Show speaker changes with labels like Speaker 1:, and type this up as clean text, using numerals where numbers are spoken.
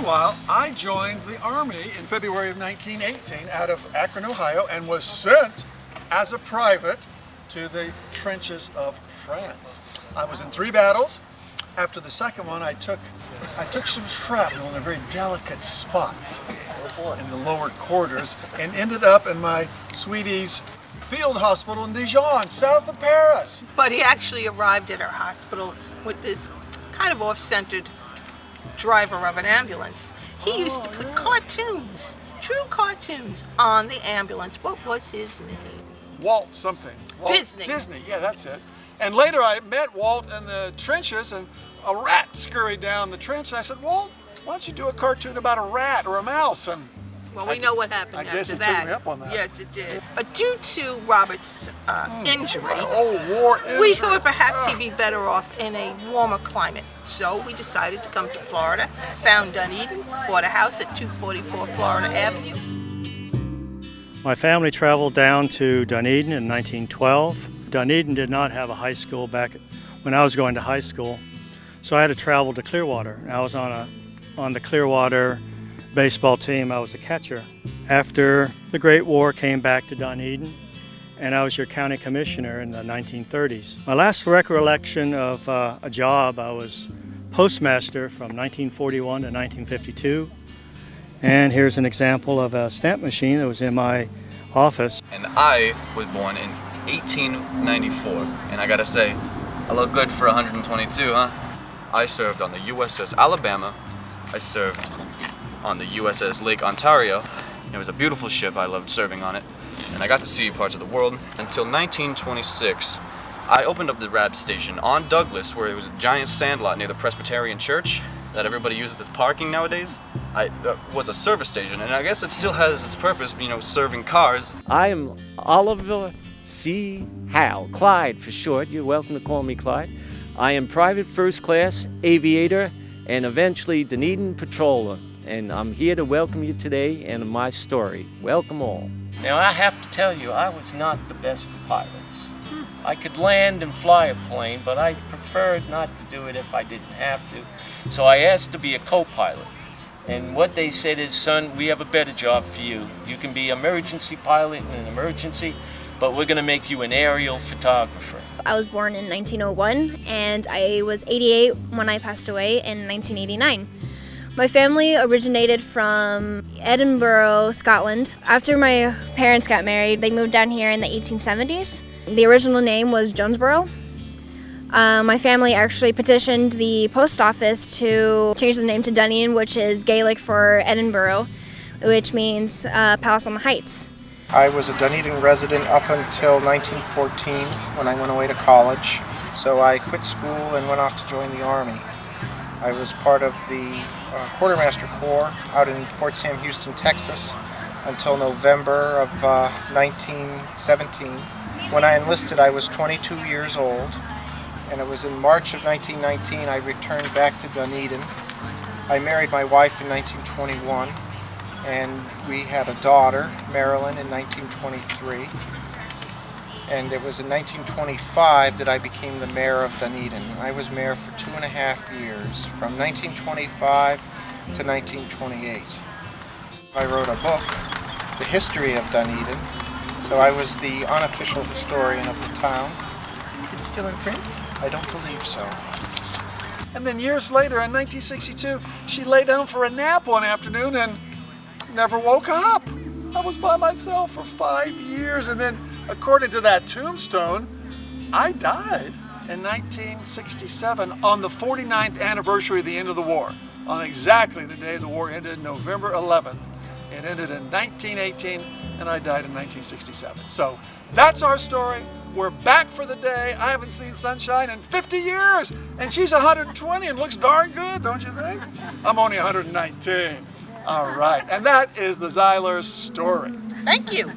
Speaker 1: Meanwhile, I joined the Army in February of 1918 out of Akron, Ohio, and was sent as a private to the trenches of France. I was in 3 battles. After the second one, I took some shrapnel in a very delicate spot in the lower quarters and ended up in my sweetie's field hospital in Dijon, south of Paris.
Speaker 2: But he actually arrived at our hospital with this kind of off-centered driver of an ambulance. He used to put cartoons, true cartoons, on the ambulance. What was his name?
Speaker 1: Walt something.
Speaker 2: Disney.
Speaker 1: Disney, yeah, that's it. And later I met Walt in the trenches, and a rat scurried down the trench, and I said, Walt, why don't you do a cartoon about a rat or a mouse? And
Speaker 2: well, we know what happened after that.
Speaker 1: I guess it took me up on that.
Speaker 2: Yes, it did. But due to Robert's injury,
Speaker 1: war injury,
Speaker 2: we thought perhaps he'd be better off in a warmer climate. So we decided to come to Florida, found Dunedin, bought a house at 244 Florida Avenue.
Speaker 3: My family traveled down to Dunedin in 1912. Dunedin did not have a high school back when I was going to high school, so I had to travel to Clearwater. I was on the Clearwater baseball team. I was a catcher. After the Great War, came back to Dunedin, and I was your county commissioner in the 1930s. My last recollection of a job, I was postmaster from 1941 to 1952. And here's an example of a stamp machine that was in my office.
Speaker 4: And I was born in 1894, and I gotta say, I look good for 122, huh? I served on the USS Alabama. I served on the USS Lake Ontario. It was a beautiful ship. I loved serving on it, and I got to see parts of the world. Until 1926, I opened up the Rabb station on Douglas, where it was a giant sandlot near the Presbyterian Church that everybody uses as parking nowadays. Was a service station, and I guess it still has its purpose, you know, serving cars.
Speaker 5: I am Oliver C. Howe, Clyde for short. You're welcome to call me Clyde. I am private first class aviator and eventually Dunedin patroller, and I'm here to welcome you today and my story. Welcome all. Now I have to tell you, I was not the best of pilots. I could land and fly a plane, but I preferred not to do it if I didn't have to. So I asked to be a co-pilot. And what they said is, son, we have a better job for you. You can be emergency pilot in an emergency, but we're gonna make you an aerial photographer.
Speaker 6: I was born in 1901, and I was 88 when I passed away in 1989. My family originated from Edinburgh, Scotland. After my parents got married, they moved down here in the 1870s. The original name was Jonesboro. My family actually petitioned the post office to change the name to Dunedin, which is Gaelic for Edinburgh, which means Palace on the Heights.
Speaker 7: I was a Dunedin resident up until 1914 when I went away to college. So I quit school and went off to join the Army. I was part of the Quartermaster Corps out in Fort Sam Houston, Texas until November of 1917. When I enlisted, I was 22 years old. And it was in March of 1919 I returned back to Dunedin. I married my wife in 1921, and we had a daughter, Marilyn, in 1923. And it was in 1925 that I became the mayor of Dunedin. I was mayor for 2.5 years, from 1925 to 1928. I wrote a book, The History of Dunedin, so I was the unofficial historian of the town.
Speaker 2: Is it still in print?
Speaker 7: I don't believe so.
Speaker 1: And then years later, in 1962, she lay down for a nap one afternoon and never woke up. I was by myself for 5 years, and then, according to that tombstone, I died in 1967 on the 49th anniversary of the end of the war, on exactly the day the war ended, November 11th. It ended in 1918, and I died in 1967. So that's our story. We're back for the day. I haven't seen sunshine in 50 years, and she's 120 and looks darn good, don't you think? I'm only 119. All right, and that is the Zeiler story.
Speaker 2: Thank you.